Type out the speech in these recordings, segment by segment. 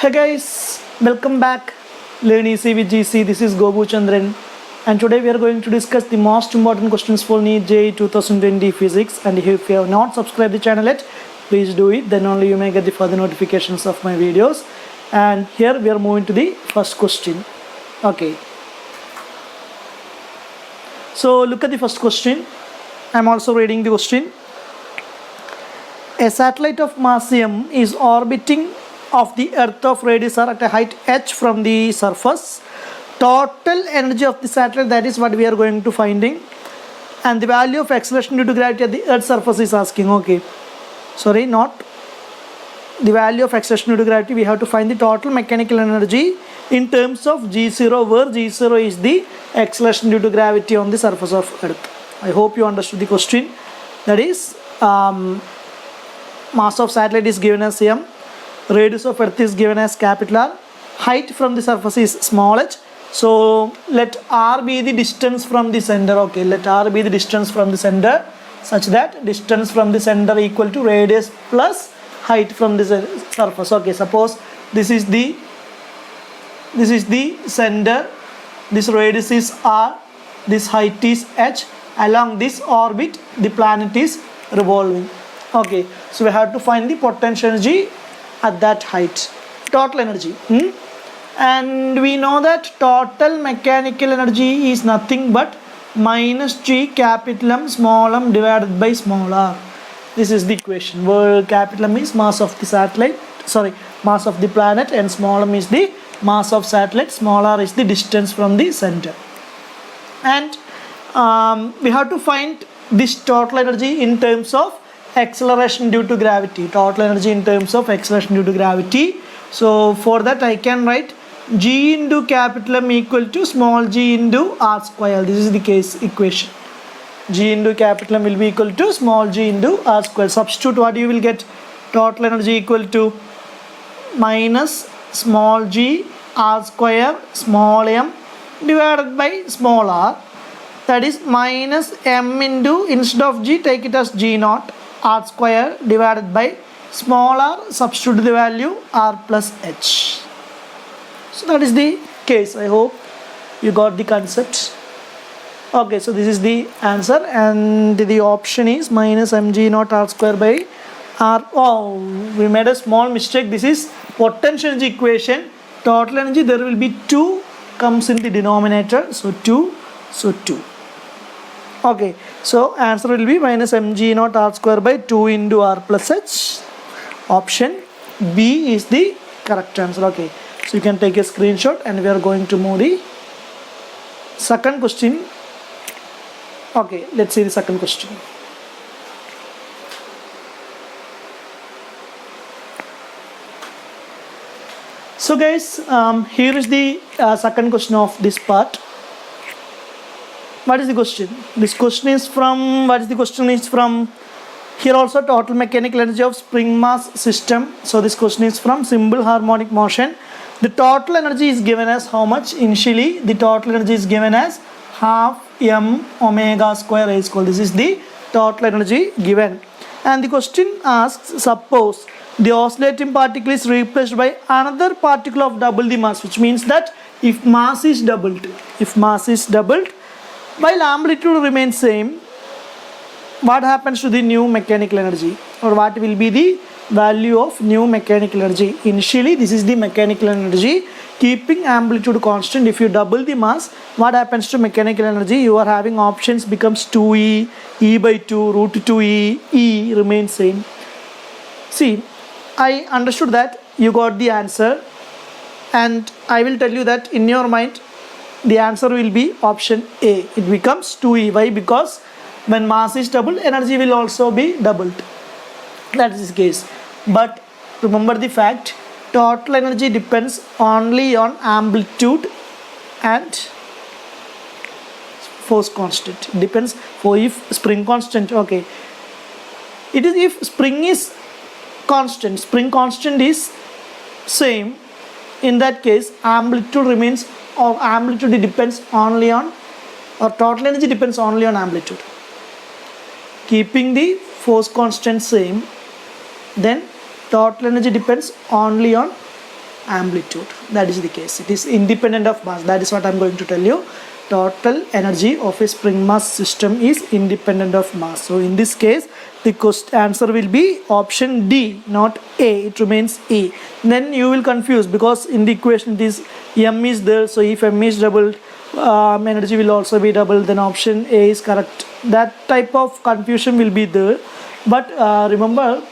Hey guys, welcome back. Learn easy with GC. This is Gobu Chandran, and today we are going to discuss the most important questions for NEET JEE 2020 Physics. And if you have not subscribed the channel yet, please do it. Then only you may get the further notifications of my videos. And here we are moving to the first question. Okay. So look at the first question. I'm also reading the question. A satellite of mass m is orbiting of the Earth of radius r at a height h from the surface. Total energy of the satellite, that is what we are going to finding, and the value of acceleration due to gravity at the Earth's surface is asking. Okay, sorry, not the value of acceleration due to gravity. We have to find the total mechanical energy in terms of g0, where g0 is the acceleration due to gravity on the surface of Earth. I hope you understood the question. That is, mass of satellite is given as m, radius of Earth is given as capital R, height from the surface is small h. So let r be the distance from the center. Okay, let r be the distance from the center, such that distance from the center equal to radius plus height from the surface. Okay, suppose this is the center, this radius is r, this height is h. Along this orbit the planet is revolving. Okay, so we have to find the potential energy at that height, total energy. And we know that total mechanical energy is nothing but minus g capital M small m divided by small r. This is the equation where capital M is mass of the satellite, mass of the planet, and small m is the mass of satellite, small r is the distance from the center. And we have to find this total energy in terms of acceleration due to gravity, total energy in terms of acceleration due to gravity. So for that I can write g into capital M equal to small g into r square. This is the case equation. G into capital M will be equal to small g into r square. Substitute what you will get, total energy equal to minus small g r square small m divided by small r, that is minus m into, instead of g take it as g naught, r square divided by small r, substitute the value r plus h. So that is the case. I hope you got the concept. Okay, so this is the answer, and the option is minus mg naught r square by r. Oh, we made a small mistake. This is potential energy equation. Total energy, there will be 2 comes in the denominator, so 2, so 2. Okay, so answer will be minus mg naught r square by 2 into r plus h. Option B is the correct answer. Okay, so you can take a screenshot, and we are going to move the second question. Okay, let's see the second question. So guys, here is the second question of this part. What is the question? This question is from, what is the question is from, here also total mechanical energy of spring mass system. So this question is from simple harmonic motion. The total energy is given as how much? Initially the total energy is given as half m omega square a square. This is the total energy given. And the question asks, suppose the oscillating particle is replaced by another particle of double the mass, which means that if mass is doubled, while amplitude remains same, what happens to the new mechanical energy, or what will be the value of new mechanical energy? Initially this is the mechanical energy, keeping amplitude constant. If you double the mass, what happens to mechanical energy? You are having options becomes 2e, e by 2, root 2e, e remains same. See, I understood that you got the answer, and I will tell you that in your mind the answer will be option A. It becomes 2e. Why? Because when mass is doubled, energy will also be doubled. That is the case. But remember the fact, total energy depends only on amplitude and force constant. It depends for if spring constant. Okay, it is if spring is constant, spring constant is same, in that case amplitude remains, or amplitude depends only on, or total energy depends only on amplitude. Keeping the force constant same, then total energy depends only on amplitude. That is the case. It is independent of mass. That is what I am going to tell you. Total energy of a spring mass system is independent of mass. So in this case, the answer will be option D, not A. It remains E. Then you will confuse because in the equation this M is there. So if M is doubled, energy will also be doubled. Then option A is correct. That type of confusion will be there. But remember,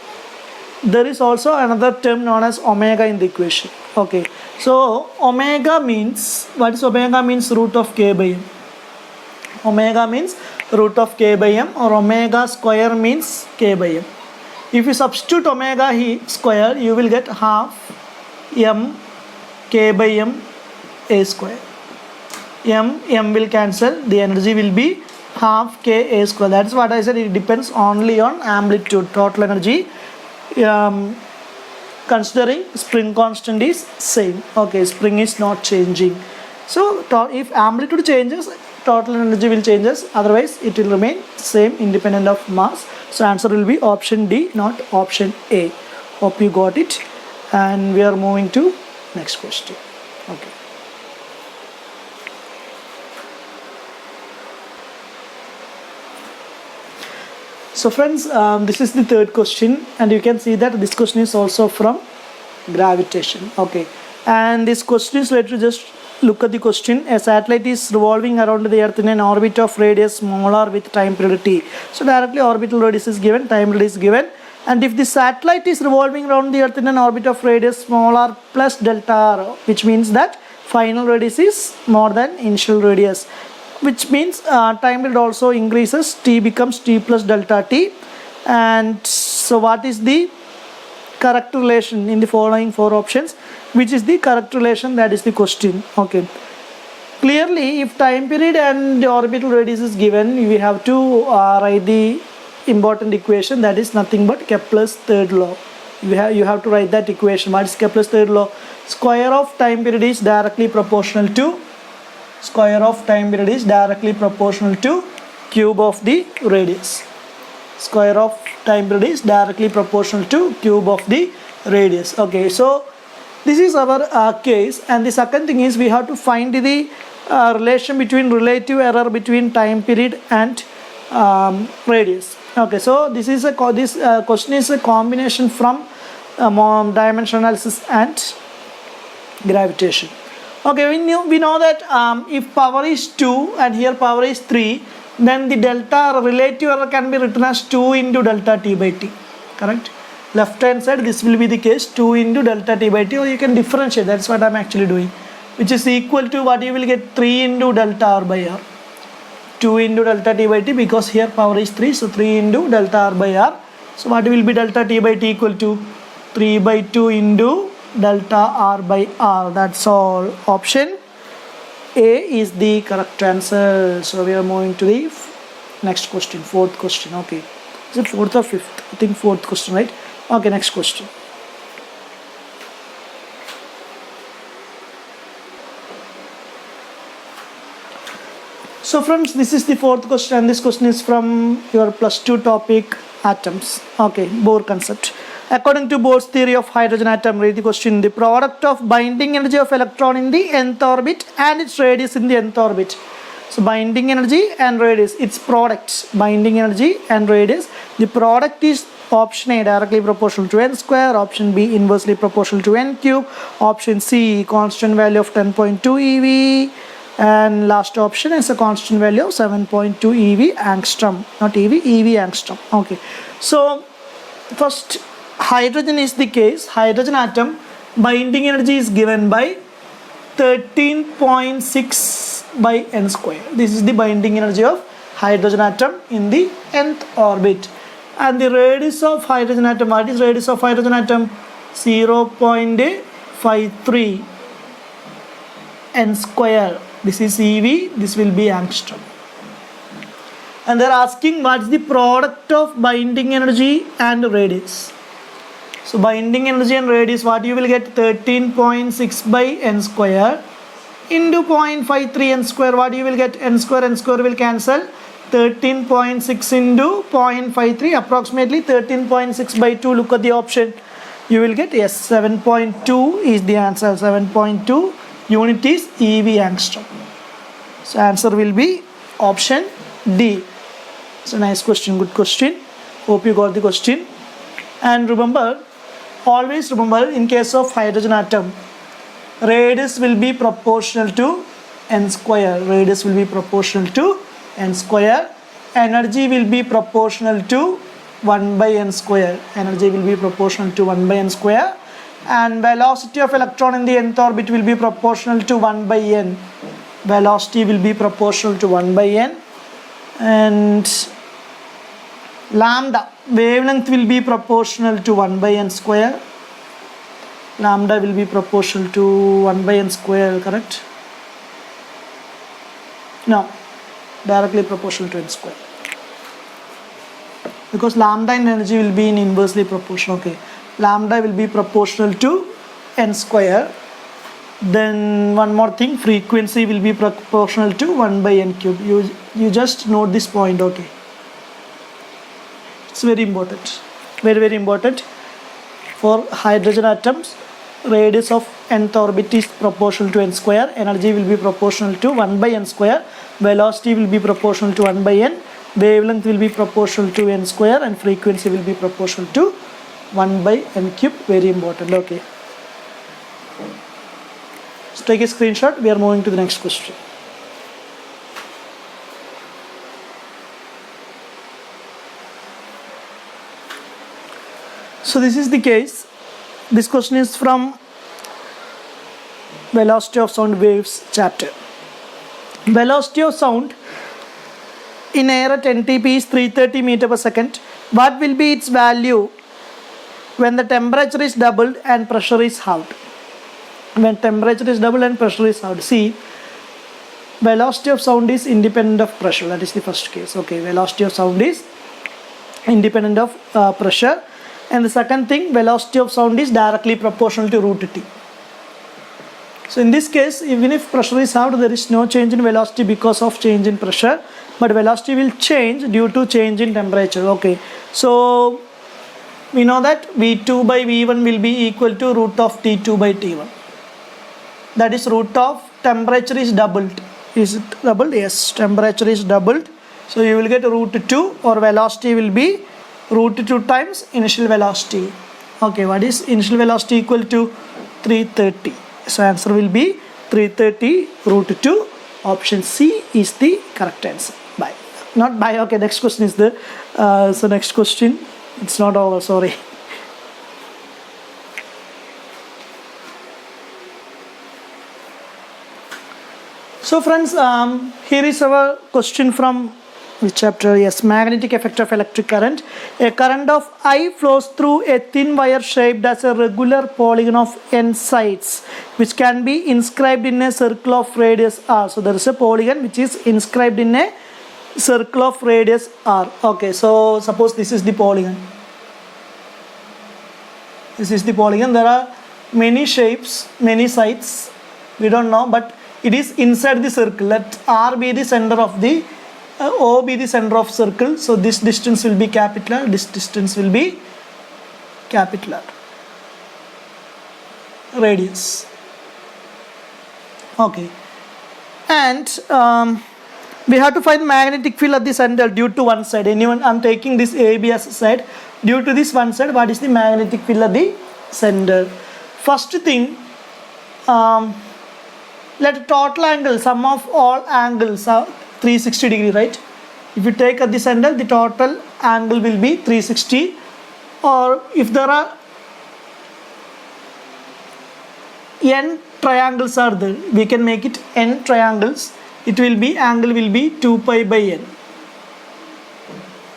there is also another term known as omega in the equation. Okay, so omega means, what is omega means? Root of k by m. Omega means root of k by m, or omega square means k by m. If you substitute omega square, you will get half m k by m a square. M will cancel, the energy will be half k a square. That's what I said, it depends only on amplitude. Total energy, considering spring constant is same. Okay, spring is not changing. So if amplitude changes, total energy will changes, otherwise it will remain same, independent of mass. So answer will be option D, not option A. Hope you got it. And we are moving to next question. Okay. So friends, this is the third question, and you can see that this question is also from gravitation. Okay, and this question is, let us just look at the question. A satellite is revolving around the earth in an orbit of radius small r with time period t. So directly orbital radius is given, time period is given, and if the satellite is revolving around the earth in an orbit of radius small r plus delta r, which means that final radius is more than initial radius, which means time period also increases, t becomes t plus delta t. And so what is the correct relation in the following four options? Which is the correct relation? That is the question. Okay, clearly if time period and the orbital radius is given, we have to write the important equation, that is nothing but Kepler's third law. You have to write that equation. What is Kepler's third law? Square of time period is directly proportional to cube of the radius. Square of time period is directly proportional to cube of the radius. Okay, so this is our case. And the second thing is, we have to find the relation between relative error between time period and radius. Okay, so this question is a combination from dimension analysis and gravitation. Okay, we know that if power is 2 and here power is 3, then the delta relative error can be written as 2 into delta t by t. Correct? Left hand side, this will be the case, 2 into delta t by t, or you can differentiate. That's what I'm actually doing, which is equal to what you will get, 3 into delta r by r. 2 into delta t by t, because here power is 3, so 3 into delta r by r. So what will be delta t by t equal to? 3 by 2 into delta r by r. That's all. Option A is the correct answer. So we are moving to the next question, fourth question. Okay, is it fourth or fifth? I think fourth question, right? Okay, next question. So friends, this is the fourth question, and this question is from your +2 topic, atoms. Okay, Bohr concept. According to Bohr's theory of hydrogen atom, read the question. The product of binding energy of electron in the nth orbit and its radius in the nth orbit. So binding energy and radius, its products, binding energy and radius. The product is option A, directly proportional to n square, option B, inversely proportional to n cube, option C, constant value of 10.2 eV, and last option is a constant value of 7.2 eV angstrom, not eV, eV angstrom. Okay, so first, hydrogen is the case. Hydrogen atom binding energy is given by 13.6 by n square. This is the binding energy of hydrogen atom in the nth orbit. And the radius of hydrogen atom, what is radius of hydrogen atom? 0.53 n square. This is eV, this will be angstrom. And they are asking what is the product of binding energy and radius. So binding energy and radius, what you will get? 13.6 by n square into 0.53 n square. What you will get? N square will cancel. 13.6 into 0.53, approximately 13.6 by 2. Look at the option. You will get yes, 7.2 is the answer. 7.2 unit is EV angstrom. So answer will be option D. It's a nice question, good question. Hope you got the question. And remember, always remember, in case of hydrogen atom, radius will be proportional to n square. Radius will be proportional to n square. Energy will be proportional to 1 by n square. Energy will be proportional to 1 by n square. And velocity of electron in the nth orbit will be proportional to 1 by n. Velocity will be proportional to 1 by n. And lambda, wavelength will be proportional to 1 by n square. Lambda will be proportional to 1 by n square, correct? No, directly proportional to n square. Because lambda in energy will be in inversely proportional. Okay, lambda will be proportional to n square. Then one more thing, frequency will be proportional to 1 by n cube. You just note this point, okay? It's very important, very important. For hydrogen atoms, radius of nth orbit is proportional to n square. Energy will be proportional to 1 by n square. Velocity will be proportional to 1 by n. Wavelength will be proportional to n square, and frequency will be proportional to 1 by n cube. Very important, okay? So take a screenshot. We are moving to the next question. So this is the case. This question is from velocity of sound waves chapter. Velocity of sound in air at NTP is 330 meter per second. What will be its value when the temperature is doubled and pressure is halved? When temperature is doubled and pressure is halved. See, velocity of sound is independent of pressure. That is the first case. Okay, velocity of sound is independent of pressure. And the second thing, velocity of sound is directly proportional to root t. So in this case, even if pressure is halved, there is no change in velocity because of change in pressure, but velocity will change due to change in temperature. Okay, so we know that V2 by V1 will be equal to root of T2 by T1. That is, root of temperature is doubled. Is it doubled? Yes, temperature is doubled. So you will get root 2, or velocity will be root 2 times initial velocity. Okay, what is initial velocity equal to? 330. So answer will be 330 root 2. Option C is the correct answer. Bye. Not bye. Okay, next question is the so next question. It's not over, sorry. So friends, here is our question from which chapter? Yes, magnetic effect of electric current. A current of I flows through a thin wire shaped as a regular polygon of n sides, which can be inscribed in a circle of radius r. So there is a polygon which is inscribed in a circle of radius r. Okay, so suppose this is the polygon. This is the polygon. There are many shapes, many sides. We don't know, but it is inside the circle. Let r be the center of the O be the center of circle. So this distance will be capital R. This distance will be capital R. Radius. Okay. And we have to find magnetic field at the center due to one side. Anyone? I'm taking this AB as a side. Due to this one side, what is the magnetic field at the center? First thing, let total angle, sum of all angles are 360 degree, right? If you take at the center, the total angle will be 360. Or if there are n triangles are there, we can make it n triangles. It will be, angle will be 2 pi by n.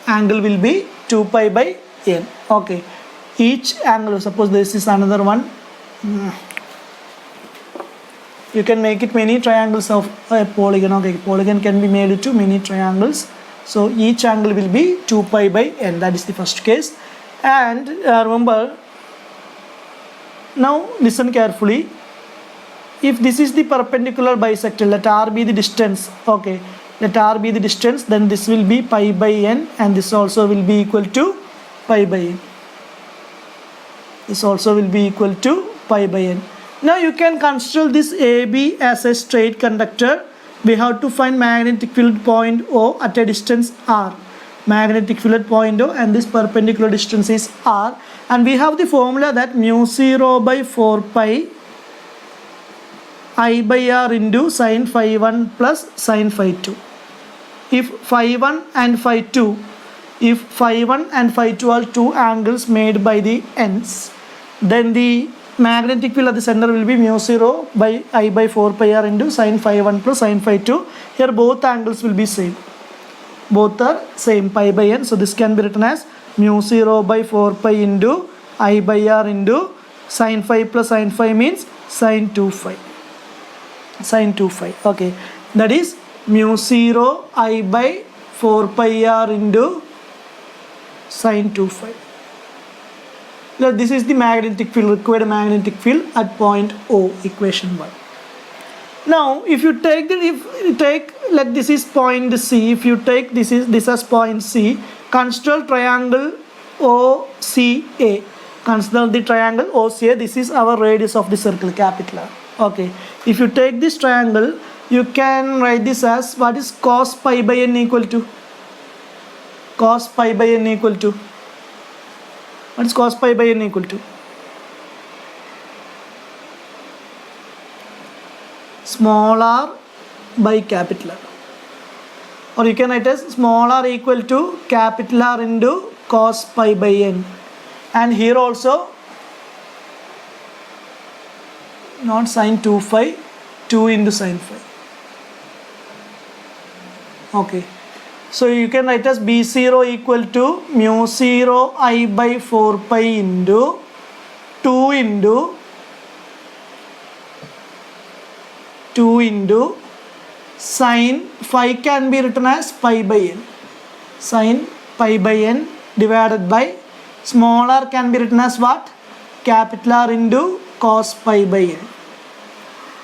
Angle will be 2 pi by n. Okay. Each angle, suppose this is another one. You can make it many triangles of a polygon. Okay, polygon can be made to many triangles. So each angle will be 2 pi by n. That is the first case. And remember, now listen carefully. If this is the perpendicular bisector, let r be the distance. Okay, let r be the distance. Then this will be pi by n, and this also will be equal to pi by n. This also will be equal to pi by n. Now you can consider this AB as a straight conductor. We have to find magnetic field point O at a distance r. Magnetic field point O and this perpendicular distance is r. And we have the formula that mu 0 by 4 pi I by r into sine phi 1 plus sine phi 2. If phi 1 and phi 2, if phi 1 and phi 2 are two angles made by the ends, then the magnetic field at the center will be mu 0 by I by 4 pi r into sine phi 1 plus sine phi 2. Here both angles will be same. Both are same, pi by n. So this can be written as mu 0 by 4 pi into I by r into sine phi plus sine phi means sine 2 phi. Sine 2 phi. Okay. That is mu 0 I by 4 pi r into sine 2 phi. Now this is the magnetic field, required magnetic field at point O, equation 1. Now if you take let this is point C, if you take this as point C, consider triangle OCA. Consider the triangle OCA. This is our radius of the circle, capital R. Okay. If you take this triangle, you can write this as, what is cos pi by n equal to? Cos pi by n equal to? What is cos pi by n equal to? Small r by capital R. Or you can write as small r equal to capital R into cos pi by n. And here also, not sine 2 phi, 2 into sine phi. Okay. So you can write as B0 equal to mu 0 I by 4 pi into 2 into sine phi can be written as pi by n. Sine pi by n divided by small r can be written as what? Capital R into cos pi by n.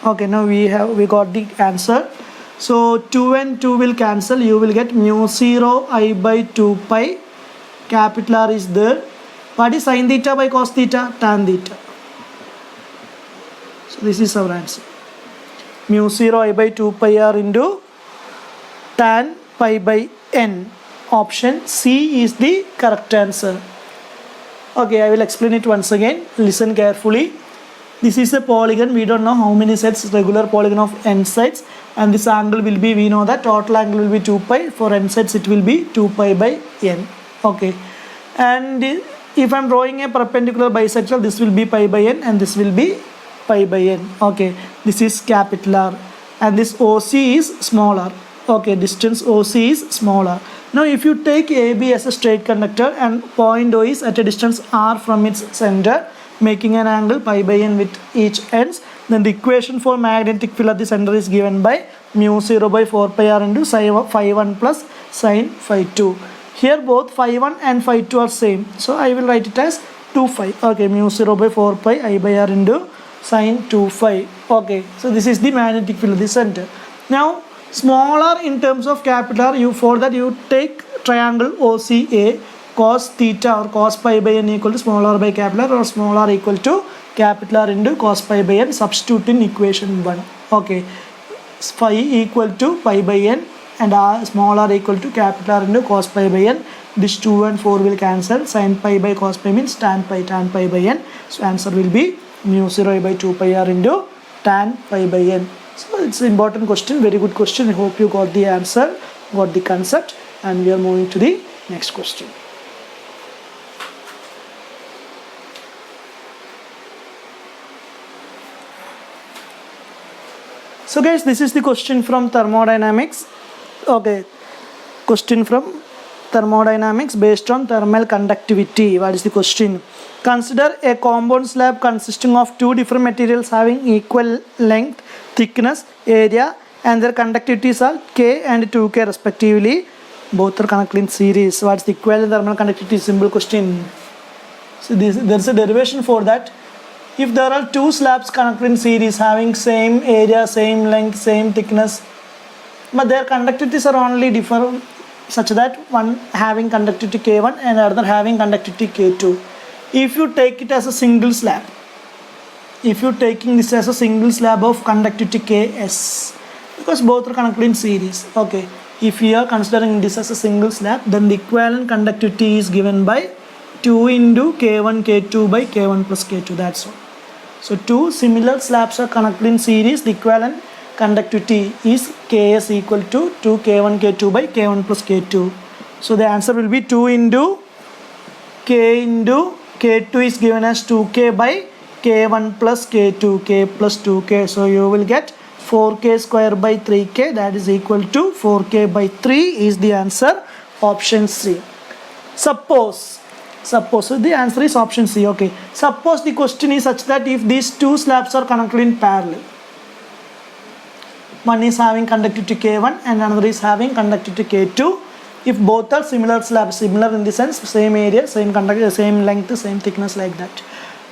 Okay, now we got the answer. So 2 and 2 will cancel. You will get mu 0 I by 2 pi. Capital R is there. What is sin theta by cos theta? Tan theta. So this is our answer. Mu 0 I by 2 pi r into tan pi by n. Option C is the correct answer. Okay, I will explain it once again. Listen carefully. This is a polygon. We don't know how many sides, regular polygon of n sides. And this angle will be, we know that total angle will be 2 pi. For n sides it will be 2 pi by n. Okay. And if I am drawing a perpendicular bisector, this will be pi by n and this will be pi by n. Okay. This is capital R. And this OC is small r. Okay. Distance OC is small r. Now if you take AB as a straight conductor and point O is at a distance r from its center, making an angle pi by n with each ends, then the equation for magnetic field at the center is given by mu 0 by 4 pi r into phi 1 plus sine phi 2. Here both phi 1 and phi 2 are same. So I will write it as 2 phi. Okay, mu 0 by 4 pi I by r into sine 2 phi. Okay, so this is the magnetic field at the center. Now small r in terms of capital R, for that you take triangle OCA, cos theta or cos pi by n equal to small r by capital R, or small r equal to capital R into cos pi by n. Substitute in equation 1. Okay, phi equal to pi by n and small r equal to capital R into cos pi by n. This 2 and 4 will cancel. Sin pi by cos pi means tan pi by n. So answer will be mu 0 by 2 pi r into tan pi by n. So it's an important question, very good question. I hope you got the answer, got the concept, and we are moving to the next question. So guys, this is the question from thermodynamics. Okay, question from thermodynamics based on thermal conductivity. What is the question? Consider a compound slab consisting of two different materials having equal length, thickness, area, and their conductivities are K and 2K respectively. Both are connected in series. What's the equivalent thermal conductivity? Simple question. So there's a derivation for that. If there are two slabs connected in series having same area, same length, same thickness, but their conductivities are only different such that one having conductivity K1 and another having conductivity K2. if you take it as a single slab, if you're taking this as a single slab of conductivity Ks, because both are connected in series. Okay, if we are considering this as a single slab, then the equivalent conductivity is given by 2 into K1 K2 by K1 plus K2. That's all. So two similar slabs are connected in series. The equivalent conductivity is Ks equal to 2 K1 K2 by K1 plus K2. So the answer will be 2 into K into K2 is given as 2K by K1 plus K2, K plus 2K. So you will get 4K square by 3K, that is equal to 4K by 3 is the answer, option C. Suppose the answer is option C. Okay, suppose the question is such that if these two slabs are connected in parallel, one is having conductivity K1 and another is having conductivity K2. If both are similar slabs, similar in the sense same area, same conductivity, same length, same thickness, like that.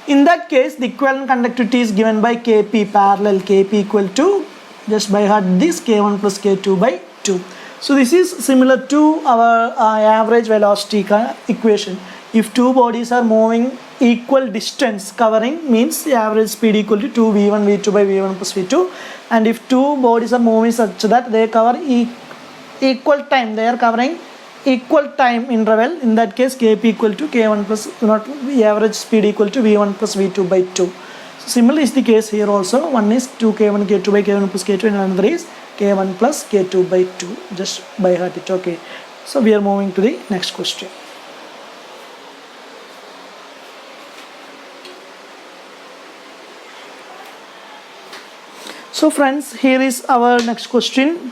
In that case, the equivalent conductivity is given by Kp parallel, Kp equal to, just by heart, this K1 plus K2 by 2. So this is similar to our average velocity equation. If two bodies are moving equal distance, covering means the average speed equal to 2 v1 v2 by v1 plus v2. And if two bodies are moving such that they cover equal time, they are covering equal time interval, in that case Kp equal to K1 plus, not the average speed equal to v1 plus v2 by 2. So similar is the case here also. One is 2 K1 K2 by K1 plus K2 and another is K1 plus K2 by 2. Just by heart it. Okay, so we are moving to the next question. So friends, here is our next question,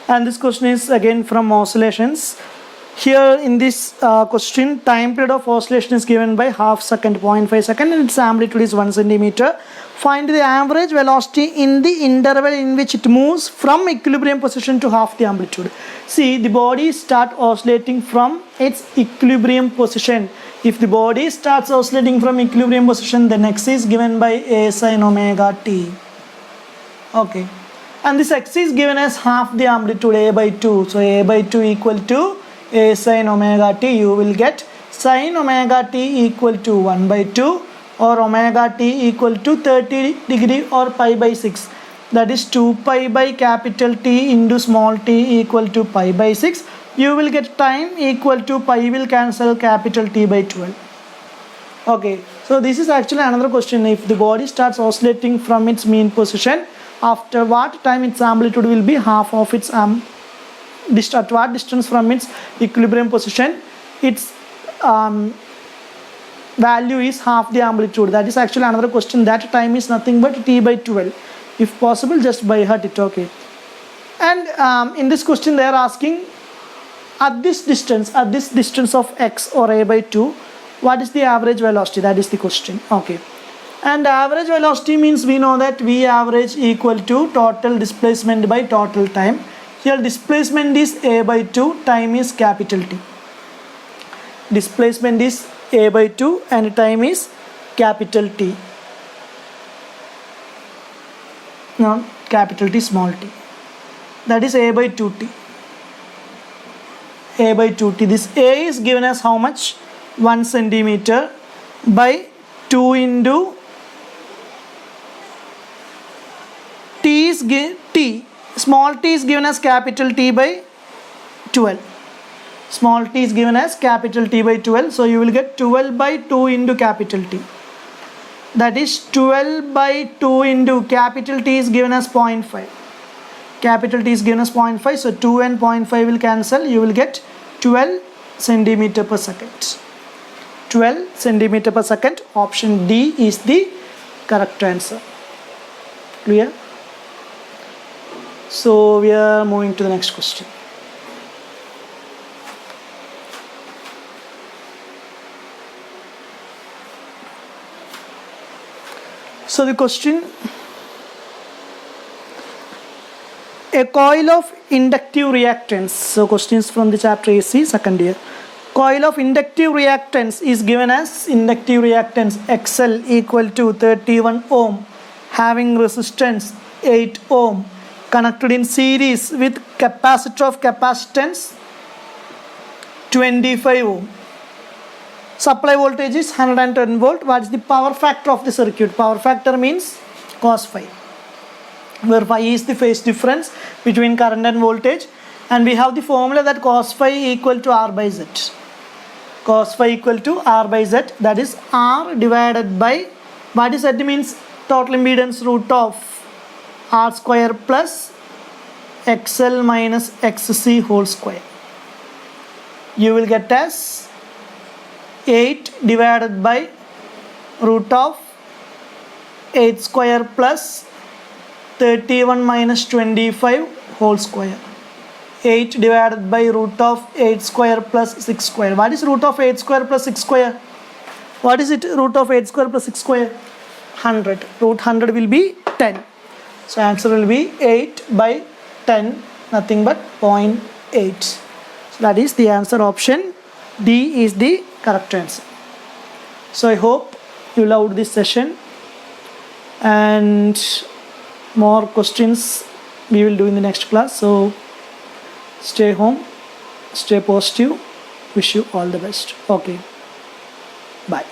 and this question is again from oscillations. Here in this question, time period of oscillation is given by half second, 0.5 second, and its amplitude is 1 centimeter. Find the average velocity in the interval in which it moves from equilibrium position to half the amplitude. See, the body start oscillating from its equilibrium position. If the body starts oscillating from equilibrium position, then x is given by a sin omega t. Okay, and this x is given as half the amplitude, a by 2. So a by 2 equal to a sin omega t. You will get sin omega t equal to 1 by 2 or omega t equal to 30 degree or pi by 6. That is 2 pi by capital T into small t equal to pi by 6. You will get time equal to pi will cancel capital T by 12. Okay, so this is actually another question. If the body starts oscillating from its mean position, after what time its amplitude will be half of its at what distance from its equilibrium position its value is half the amplitude. That is actually another question. That time is nothing but t by 12. If possible, just by heart it. Okay, and in this question they are asking at this distance of x or a by 2, what is the average velocity? That is the question. Okay, and average velocity means we know that v average equal to total displacement by total time. Here displacement is a by 2, time is capital T. Displacement is a by 2 and time is capital T. Now capital T small t. That is a by 2t. A by 2t. This a is given as how much? 1 centimeter by 2 into t is t. Small t is given as capital T by 12. Small t is given as capital T by 12. So you will get 12 by 2 into capital T. That is 12 by 2 into capital T is given as 0.5. Capital T is given as 0.5. So 2 and 0.5 will cancel. You will get 12 centimeter per second. 12 centimeter per second. Option D is the correct answer. Clear? So we are moving to the next question. So the question, a coil of inductive reactance. So questions from the chapter AC second year. Coil of inductive reactance is given as inductive reactance XL equal to 31 ohm, having resistance 8 ohm, connected in series with capacitor of capacitance 25 ohm. Supply voltage is 110 volt. What is the power factor of the circuit? Power factor means cos phi, where phi is the phase difference between current and voltage, and we have the formula that cos phi equal to R by Z. Cos phi equal to R by Z, that is R divided by, what is Z means total impedance, root of R square plus XL minus XC whole square. You will get as 8 divided by root of 8 square plus 31 minus 25 whole square. 8 divided by root of 8 square plus 6 square. What is root of 8 square plus 6 square? What is it? Root of 8 square plus 6 square? 100. Root 100 will be 10. So answer will be 8 by 10, nothing but 0.8. So that is the answer. Option D is the correct answer. So I hope you loved this session, and more questions we will do in the next class. So stay home, stay positive, wish you all the best. Okay, bye.